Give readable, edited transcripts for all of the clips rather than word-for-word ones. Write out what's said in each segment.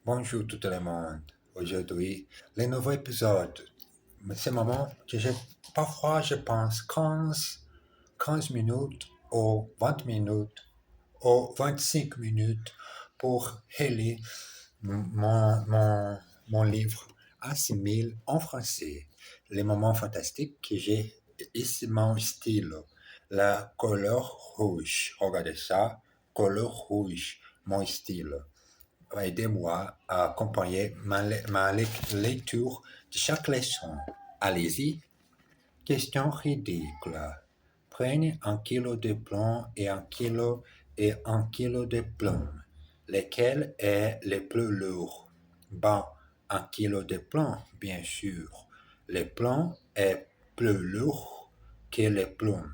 Bonjour tout le monde. Aujourd'hui, le nouveau épisode. C'est le moment que parfois je pense 15 minutes ou 20 minutes ou 25 minutes pour lire mon livre Assimile en français. Les moments fantastiques que j'ai ici, mon style, la couleur rouge. Regardez ça, couleur rouge, mon style. Aidez-moi à accompagner ma lecture de chaque leçon. Allez-y. Question ridicule. Prenez un kilo de plomb et un kilo de plume. Lequel est le plus lourd? Bon, un kilo de plomb, bien sûr. Le plomb est plus lourd que les plumes.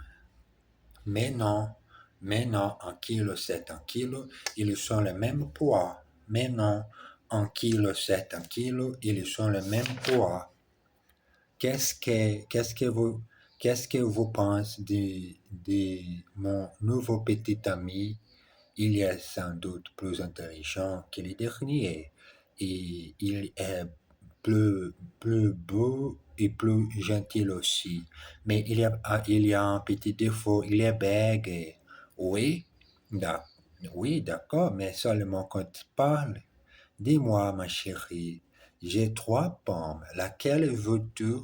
Mais non, un kilo c'est un kilo, ils sont le même poids. Mais non, un kilo c'est un kilo, ils sont le même poids. Qu'est-ce que, qu'est-ce que vous, qu'est-ce que vous pensez de mon nouveau petit ami? Il est sans doute plus intelligent que les derniers. Et il est plus beau et plus gentil aussi. Mais il y a un petit défaut, il est bègue. Oui, d'ac- oui, d'accord, mais seulement quand tu parles. Dis-moi, ma chérie, j'ai trois pommes. Laquelle veux-tu?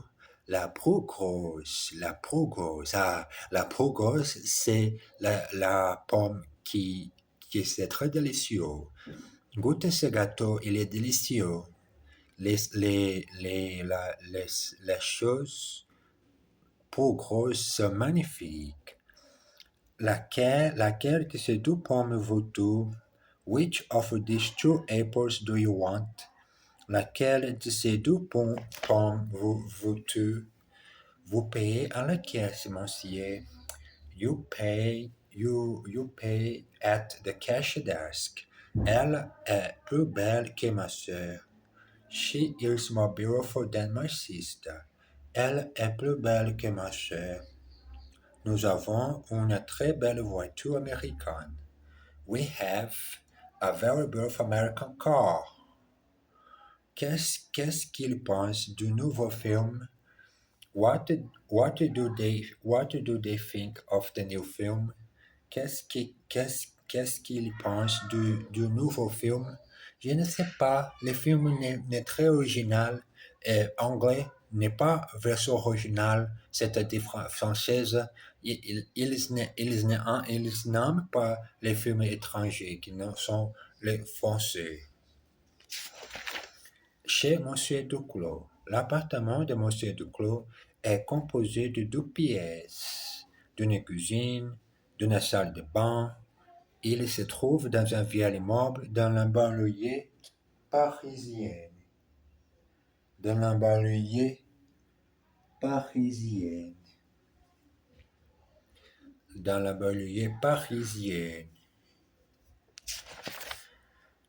La plus grosse, la plus grosse. Ah, la plus grosse, c'est la pomme qui c'est très délicieux. Goûtez ce gâteau, il est délicieux. Les choses plus grosses sont magnifiques. Laquelle de ces deux pommes veux-tu? Which of these two apples do you want? Laquelle de ces deux pommes veux-tu? Vous payez à la caisse, monsieur. You pay at the cash desk. Elle est plus belle que ma sœur. She is more beautiful than my sister. Elle est plus belle que ma sœur. Nous avons une très belle voiture américaine. We have a very beautiful American car. Qu'est-ce qu'ils pensent du nouveau film? What do they think of the new film? Qu'est-ce qu'ils pensent du nouveau film? Je ne sais pas. Le film n'est très original. Et anglais n'est pas version originale, c'est-à-dire française. Ils n'aiment pas les films étrangers qui ne sont les français. Chez Monsieur Duclos, l'appartement de Monsieur Duclos est composé de deux pièces, d'une cuisine, d'une salle de bain. Il se trouve dans un vieil immeuble dans la banlieue parisienne. Dans la banlieue parisienne. Dans la banlieue parisienne.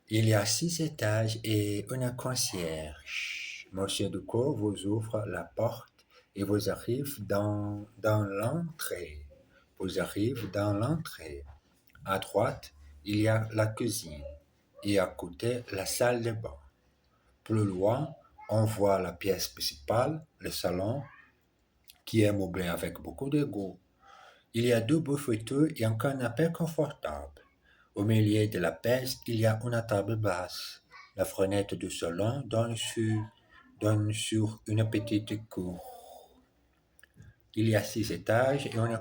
Il y a 6 étages et une concierge. Monsieur Duclos vous ouvre la porte et vous arrive dans l'entrée. Vous arrivez dans l'entrée. À droite, il y a la cuisine et à côté, la salle de bain. Plus loin, on voit la pièce principale, le salon, qui est meublé avec beaucoup de goût. Il y a deux buffeteux et un canapé confortable. Au milieu de la pièce, il y a une table basse. La fenêtre du salon donne sur une petite cour. Il y a 6 étages et un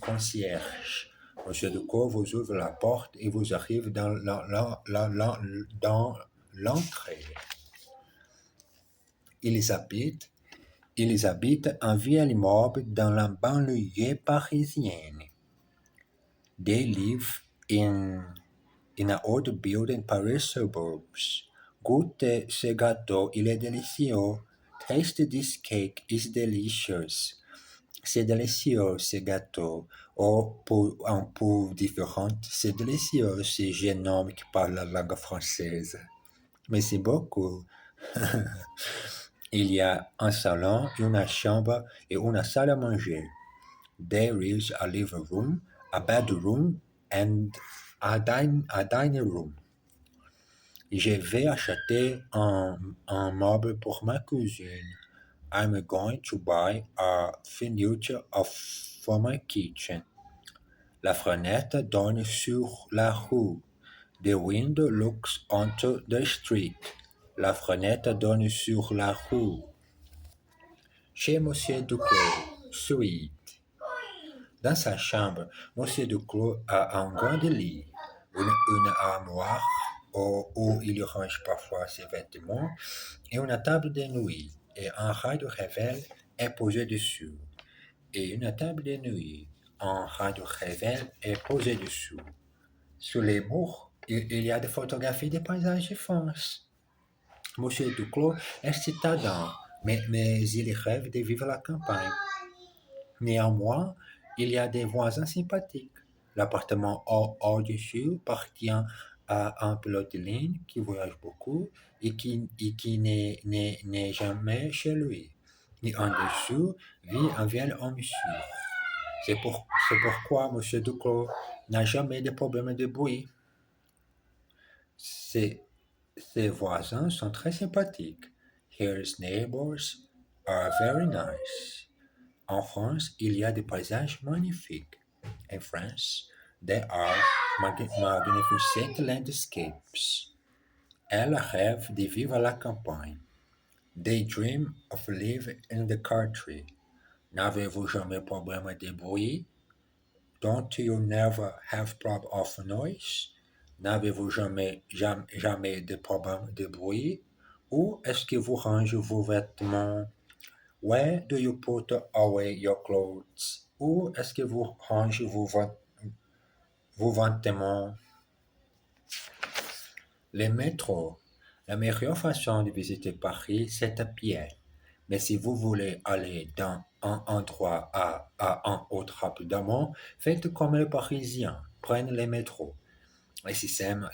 concierge. Monsieur Decaux vous ouvre la porte et vous arrive dans l'entrée. Ils habitent, ils habitent un vieil immeuble dans la banlieue parisienne. They live in an old building in Paris suburbs. Goûtez ce gâteau, il est délicieux. Taste this cake, it's delicious. C'est délicieux ce gâteau. Ou pour un peu différent, c'est délicieux ce jeune homme qui parle la langue française. Merci beaucoup. Il y a un salon, une chambre et une salle à manger. There is a living room, a bedroom and a dining room. Je vais acheter un meuble pour ma cuisine. I'm going to buy a furniture for my kitchen. La fenêtre donne sur la rue. The window looks onto the street. La fenêtre donne sur la rue. Chez Monsieur Duclos, suite. Dans sa chambre, Monsieur Duclos a un grand lit, une armoire où il range parfois ses vêtements et une table de nuit. Et un radeau révèle est posé dessus. Et une table de nuit, un radeau révèle est posé dessous. Sur les murs, il y a des photographies des paysages de France. Monsieur Duclos est citadin, mais il rêve de vivre à la campagne. Néanmoins, il y a des voisins sympathiques. L'appartement au-dessus appartient à un pilote de ligne qui voyage beaucoup et qui n'est jamais chez lui. Et en dessous vit un vieil homme sûr. C'est pourquoi M. Duclos n'a jamais de problème de bruit. Ses, ses voisins sont très sympathiques. His neighbors are very nice. En France, il y a des paysages magnifiques. In France, there are magnificent landscapes. Elle rêve de vivre à la campagne. They dream of living in the country. N'avez-vous jamais problème de bruit? Don't you never have problem of noise? N'avez-vous jamais de problème de bruit? Où est-ce que vous rangez vos vêtements? Where do you put away your clothes? Où est-ce que vous rangez vos vêtements? Les métros. La meilleure façon de visiter Paris, c'est à pied. Mais si vous voulez aller d'un endroit à un autre rapidement, faites comme les Parisiens, prenez les métros. Le système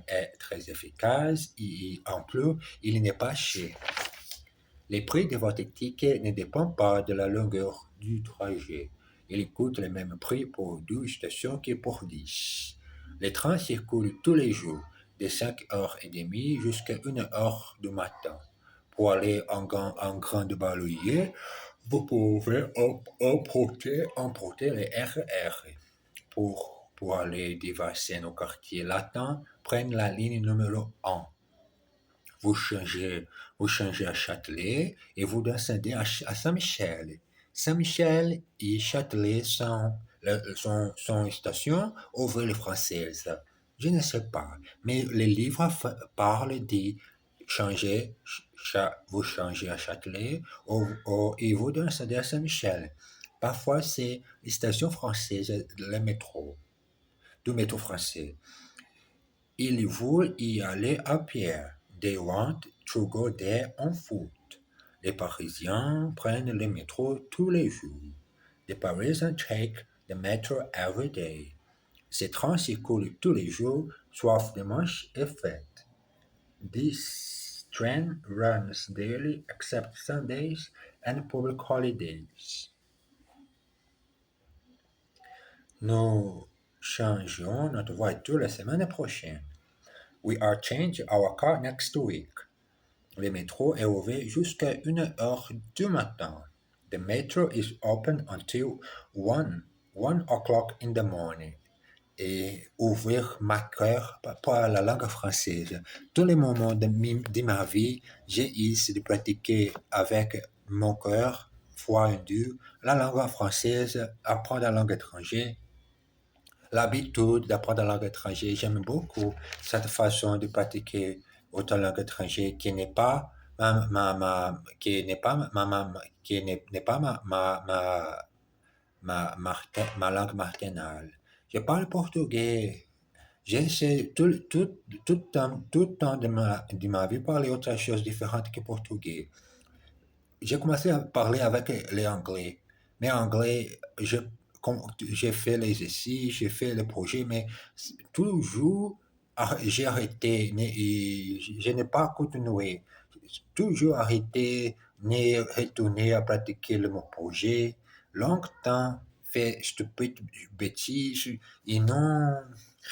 est très efficace et en plus, il n'est pas cher. Les prix de votre ticket ne dépendent pas de la longueur du trajet. Ils coûtent le même prix pour 12 stations que pour 10. Les trains circulent tous les jours, de 5h30 jusqu'à 1h du matin. Pour aller en grande banlieue, vous pouvez emprunter les RER. Pour aller de Vincennes au quartier latin, prenez la ligne numéro 1. Vous changez à Châtelet et vous descendez à Saint-Michel. Saint-Michel et Châtelet sont stations aux villes françaises. Je ne sais pas, mais les livres parlent de changer, vous changez à Châtelet et vous descendez à Saint-Michel. Parfois, c'est les stations françaises, le métro, du métro français. Ils veulent y aller à pied. They want to go there on foot. Les Parisiens prennent le métro tous les jours. The Parisians take the metro every day. Ces trains circulent tous les jours, sauf dimanche et fête. This train runs daily except Sundays and public holidays. Nous changeons notre voiture la semaine prochaine. We are changing our car next week. Le métro est ouvert jusqu'à 1h du matin. The metro is open until 1 o'clock in the morning. Et ouvrir ma cœur pour la langue française. Tous les moments de ma vie, j'ai essayé de pratiquer avec mon cœur froid la langue française, apprendre la langue étrangère. L'habitude d'apprendre la langue étrangère, j'aime beaucoup cette façon de pratiquer autre langue étrangère qui n'est pas ma langue maternelle. Je parle portugais. J'essaie tout le temps de ma vie parler autre chose différente que portugais. J'ai commencé à parler avec les Anglais. Mais anglais, j'ai fait les essais, j'ai fait le projet, mais toujours j'ai arrêté, et je n'ai pas continué. Toujours arrêté, ni retourné à pratiquer mon projet. Longtemps fait stupide bêtises et non,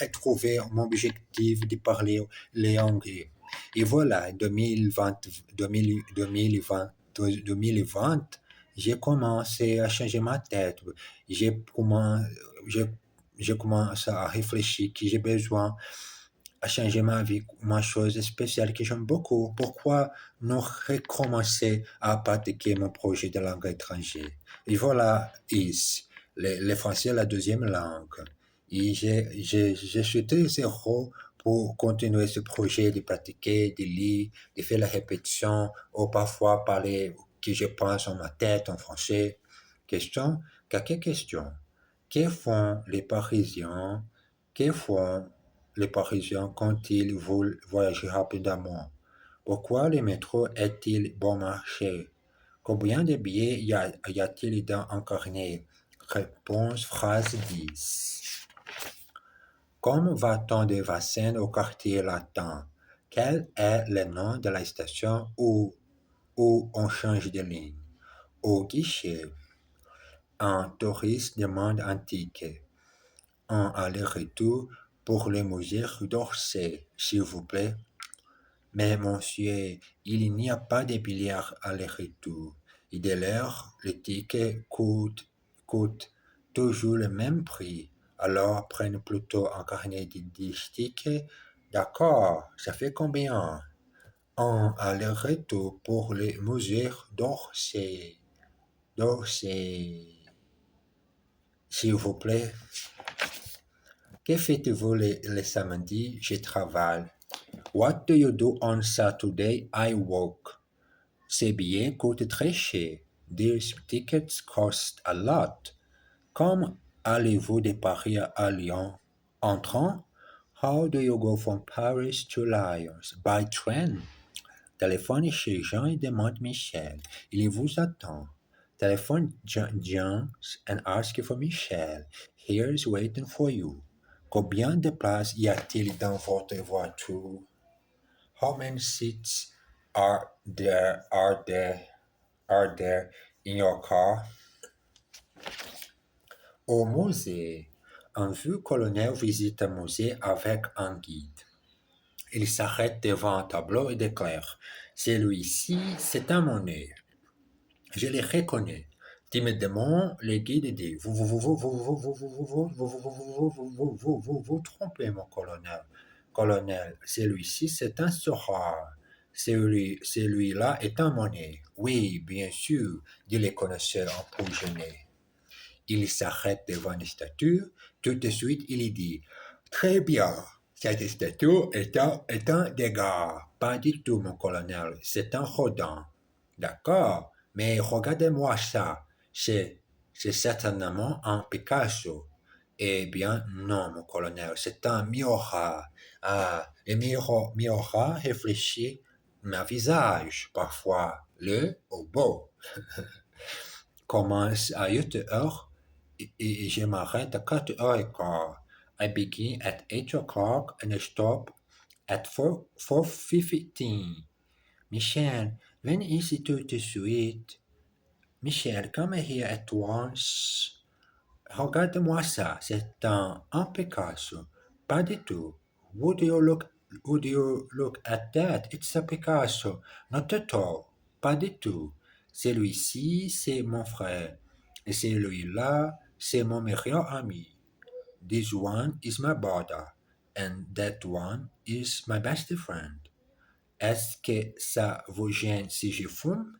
retrouver mon objectif de parler les anglais. Et voilà, 2020, 2000, 2020, 2020, j'ai commencé à changer ma tête. J'ai commencé, j'ai, j'ai commencé à réfléchir que j'ai besoin à changer ma vie, une chose spéciale que j'aime beaucoup. Pourquoi ne recommencer à pratiquer mon projet de langue étrangère? Et voilà, le français est la deuxième langue. Et j'ai jeté zéro pour continuer ce projet de pratiquer, de lire, de faire la répétition, ou parfois parler que je pense en ma tête en français. Question, quelques questions. Que font les Parisiens? Que font les Parisiens quand ils veulent voyager rapidement? Pourquoi le métro est-il bon marché? Combien de billets y a-t-il dans un carnet? Réponse phrase 10. Comme va-t-on de Vincennes au quartier latin? Quel est le nom de la station où on change de ligne? Au guichet, un touriste demande un ticket. Un aller-retour pour le musée d'Orsay, s'il vous plaît. Mais monsieur, il n'y a pas de billard aller-retour. Et de l'heure, le ticket coûte toujours le même prix. Alors prenne plutôt un carnet de 10 tickets. D'accord, ça fait combien? Un aller-retour pour le musée d'Orsay. D'Orsay. S'il vous plaît. Que faites-vous le samedi? Je travaille. What do you do on Saturday? I work. Ces billets coûtent très cher. These tickets cost a lot. Comme allez-vous de Paris à Lyon? En train? How do you go from Paris to Lyons? By train. Téléphone chez Jean et demande Michel. Il vous attend. Téléphone Jean and ask for Michel. Here's waiting for you. Combien de places y a-t-il dans votre voiture? How many seats are there in your car? Au musée. Un vieux colonel visite un musée avec un guide. Il s'arrête devant un tableau et déclare: celui-ci, c'est un monnaie. Je les reconnais. Timidement, le guide dit: vous trompez, mon colonel. Colonel, celui-ci, c'est un Sora. Celui-là est un monnaie. Oui, bien sûr, dit le connaisseur empoisonné. Il s'arrête devant une statue. Tout de suite, il dit: très bien, cette statue est un dégât. Pas du tout, mon colonel, c'est un rodin. D'accord, mais regardez-moi ça. C'est certainement un Picasso. Eh bien, non, mon colonel, c'est un Miura. Ah, le Miura réfléchit mon visage, parfois le au beau. Commence à 8 heures et je m'arrête à 4 heures et quart. I begin at 8 o'clock and I stop at 4:15. Michel, when is it to suite? Michel, come here at once. Regarde-moi ça, c'est un Picasso. Pas du tout. Would you look at that? It's a Picasso. Not at all. Pas du tout. Celui-ci, c'est mon frère. Et celui-là, c'est mon meilleur ami. This one is my brother. And that one is my best friend. Est-ce que ça vous gêne si je fume?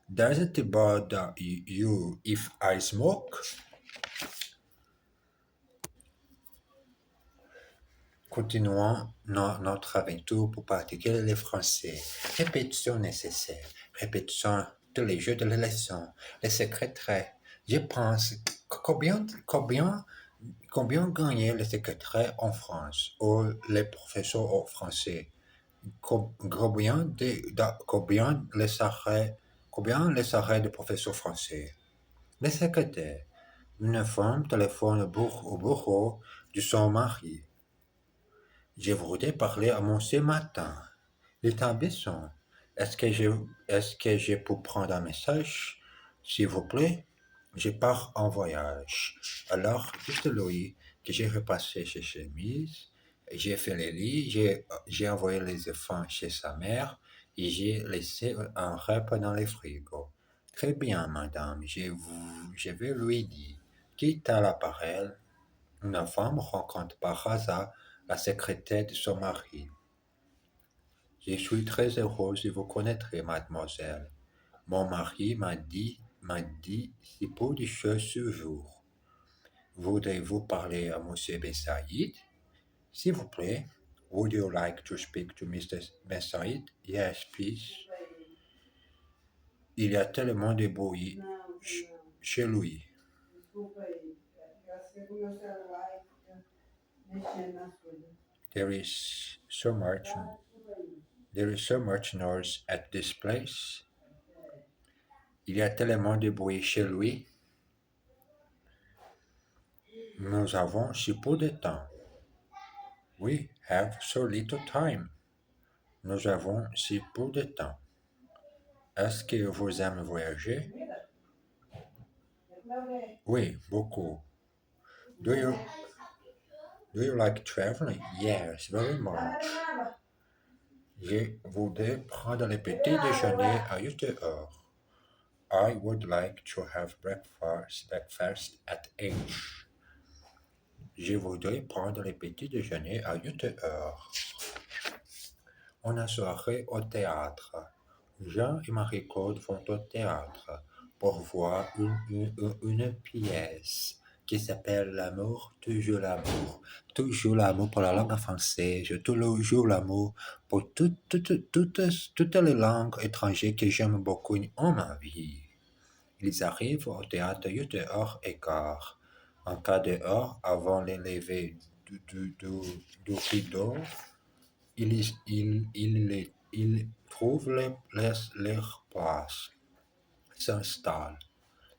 Does it bother you if I smoke? Continuons notre aventure pour pratiquer le français. Répétition nécessaire. Répétition tous les jours de la leçon. Les secrétaires. Je pense combien gagnait le secrétaire en France ou les professeurs au français? Combien les arrêts de professeurs français? Les secrétaires. Une femme téléphone au bureau de son mari. Je voudrais parler à mon ce matin. Il est embêtant. Est-ce que je peux prendre un message? S'il vous plaît, je pars en voyage. Alors, dites-lui que j'ai repassé ses chemises, j'ai fait les lits, j'ai envoyé les enfants chez sa mère et j'ai laissé un repas dans le frigo. Très bien, madame, je vais lui dire. Quitte à l'appareil, une femme rencontre par hasard la secrétaire de son mari. Je suis très heureuse de vous connaître, mademoiselle. Mon mari m'a dit si peu de choses ce jour. Voudrez-vous parler à Monsieur Bessaïd? S'il vous plaît. Would you like to speak to Mr. Bessaïd? Yes, please. Il y a tellement de bruit chez lui. There is so much there is so much noise at this place. Il y a tellement de bruit chez lui. Nous avons si peu de temps. We have so little time. Nous avons si peu de temps. Est-ce que vous aimez voyager? Oui, beaucoup. Do you like traveling? Yes, very much. Je voudrais prendre le petit déjeuner à 8 heures. I would like to have breakfast at 8. Je voudrais prendre le petit déjeuner à 8 heures. On a soirée au théâtre. Jean et Marie-Claude vont au théâtre pour voir une pièce qui s'appelle L'amour, toujours l'amour. Toujours l'amour pour la langue française, toujours l'amour pour toutes les langues étrangères que j'aime beaucoup en ma vie. Ils arrivent au théâtre 8h15. En cas d'heure avant le lever du rideau, ils trouvent leur place, s'installent.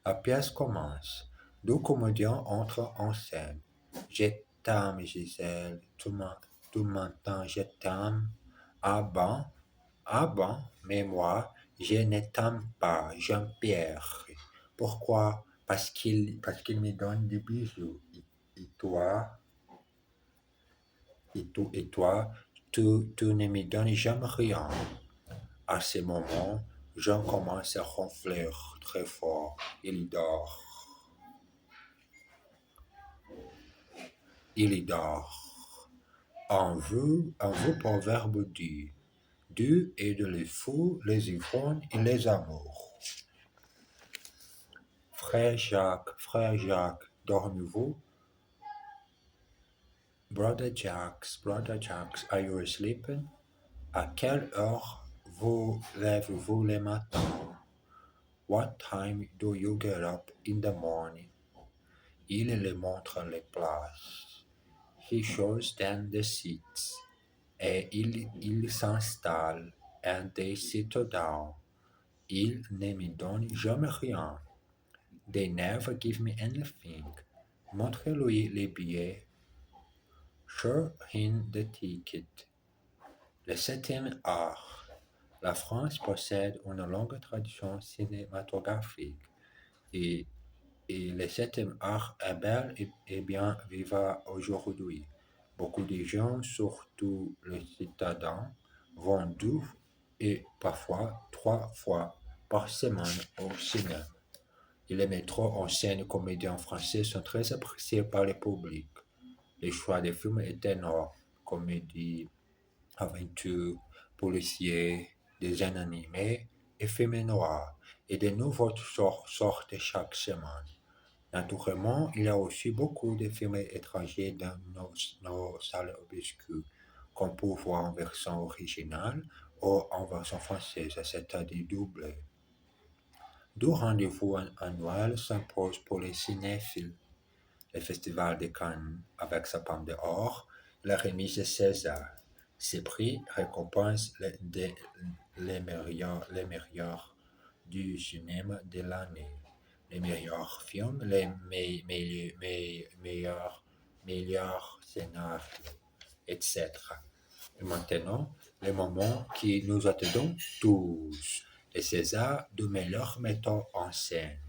La pièce commence. Deux comédiens entrent en scène. Je t'aime, Gisèle. Tu m'entends, je t'aime. Ah bon? Ah bon? Mais moi, je ne t'aime pas, Jean-Pierre. Pourquoi? Parce qu'il me donne des bisous. Et toi, et toi, tu ne me donnes jamais rien. À ce moment, Jean commence à ronfler très fort. Il dort. Il dort. Un vieux proverbe dit: Dieu aide les fous, les ivrognes et les amours. Frère Jacques, dormez-vous? Brother Jacques, are you sleeping? À quelle heure vous lèvez-vous le matin? What time do you get up in the morning? Il les montre les places. He shows them the seats. Et il s'installe. And they sit down. Il ne me donne jamais rien. They never give me anything. Montrez-lui les billets. Show him the ticket. Le septième art. La France possède une longue tradition cinématographique et le septième art est bel et bien vivant aujourd'hui. Beaucoup de gens, surtout les citadins, vont 2 et parfois 3 fois par semaine au cinéma. Et les metteurs en scène comédiens français sont très appréciés par le public. Le choix des films est énorme. Comédie, aventure, policier, dessins animés et films noirs. Et de nouveaux sortent chaque semaine. Naturellement, il y a aussi beaucoup de films étrangers dans nos salles obscures, qu'on peut voir en version originale ou en version française, c'est-à-dire doublée. Deux rendez-vous annuels s'imposent pour les cinéphiles. Le Festival de Cannes avec sa palme d'or, la remise de César. Ces prix récompensent les meilleurs du cinéma de l'année, les meilleurs films, les meilleurs scénarios, etc. Et maintenant, le moment que nous attendons tous, le César du meilleur metteur en scène.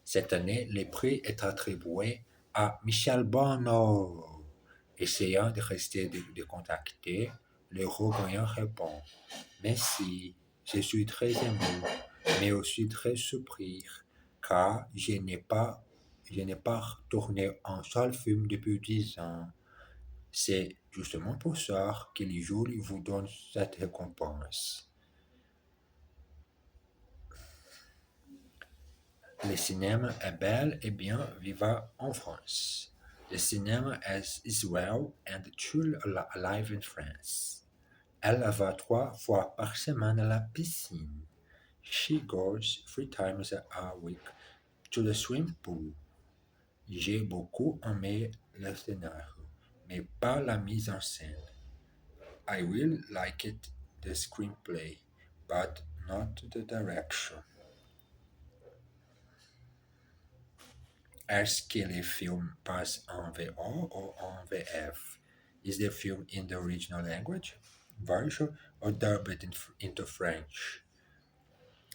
Cette année, le prix est attribué à Michel Bonnot. Essayant de rester décontacté, le regagnant répond: Merci, je suis très ému, mais aussi très surpris, car je n'ai pas tourné un seul film depuis 10 ans. C'est justement pour ça que les jours vous donnent cette récompense. Le cinéma est bel et bien vivant en France. Le cinéma is well and truly alive in France. Elle va 3 fois par semaine à la piscine. She goes 3 times a week to the swimming pool. J'ai beaucoup aimé le scénario, mais pas la mise en scène. I really liked the screenplay, but not the direction. Est-ce que les films passent en VO ou en VF? Is the film in the original language version or dubbed into French?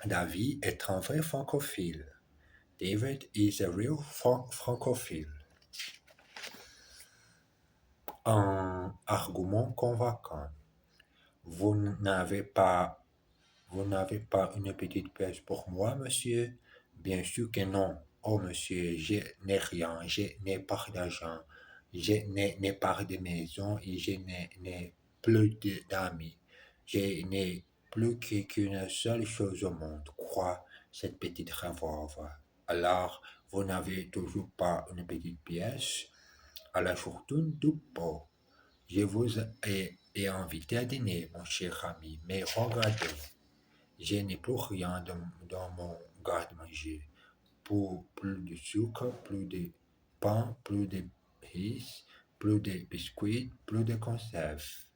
David est un vrai francophile. David is a real francophile. Un argument convaincant. Vous n'avez pas, vous n'avez pas une petite pièce pour moi, monsieur? Bien sûr que non. Oh, monsieur, je n'ai rien, je n'ai pas d'argent, je n'ai pas de maison et je n'ai plus d'amis. Je n'ai plus qu'une seule chose au monde, quoi, cette petite revolver. Alors, vous n'avez toujours pas une petite pièce? À la fortune du pot. Je vous ai invité à dîner, mon cher ami, mais regardez, je n'ai plus rien dans mon garde-manger. Plus de sucre, plus de pain, plus de riz, plus de biscuits, plus de conserves.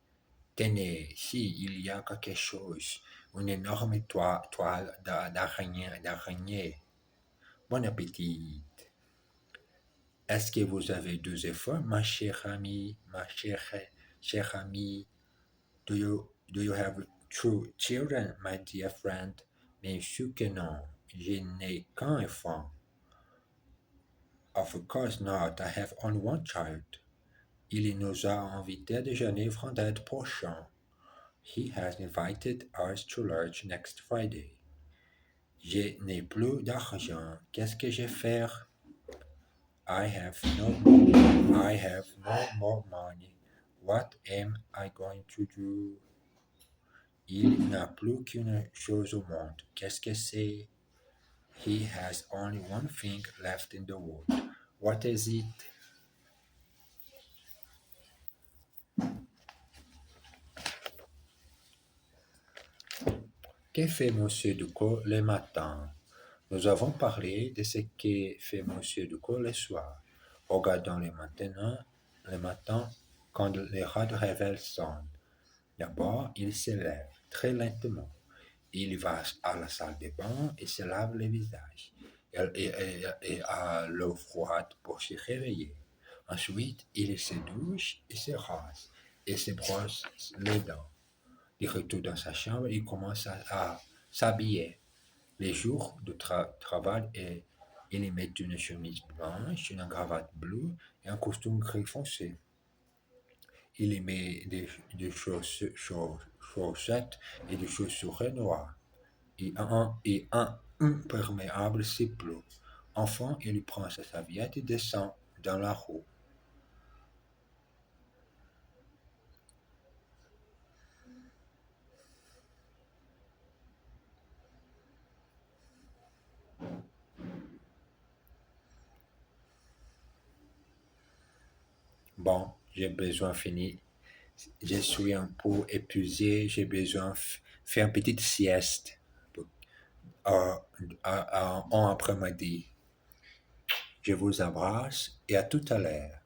Tenez, si il y a quelque chose, une énorme toile d'araignée. Bon appétit. Est-ce que vous avez 2 efforts, ma chère amie, chère amie? Do you have 2 children, my dear friend? Bien sûr que non. Je n'ai qu'un enfant. Of course not. I have only one child. Il nous a invités à déjeuner vendredi prochain. He has invited us to lunch next Friday. Je n'ai plus d'argent. Qu'est-ce que je vais faire? I have no more money. What am I going to do? Il n'a plus qu'une chose au monde. Qu'est-ce que c'est? He has only one thing left in the world. What is it? Que fait Monsieur Ducos le matin? Nous avons parlé de ce que fait Monsieur Ducos le soir. Regardons le matin, quand les rats de réveil sonnent. D'abord, il se lève très lentement. Il va à la salle de bain et se lave le visage et à l'eau froide pour se réveiller. Ensuite, il se douche et se rase et se brosse les dents. Il retourne dans sa chambre et commence à s'habiller. Les jours de travail, il y met une chemise blanche, une cravate bleue et un costume gris foncé. Il y met des chaussettes et des chaussures noires et un imperméable bleu. Enfin, il prend sa serviette et descend dans la rue. Bon, j'ai besoin de finir. Je suis un peu épuisé. J'ai besoin de faire une petite sieste euh, en après-midi. Je vous embrasse et à tout à l'heure.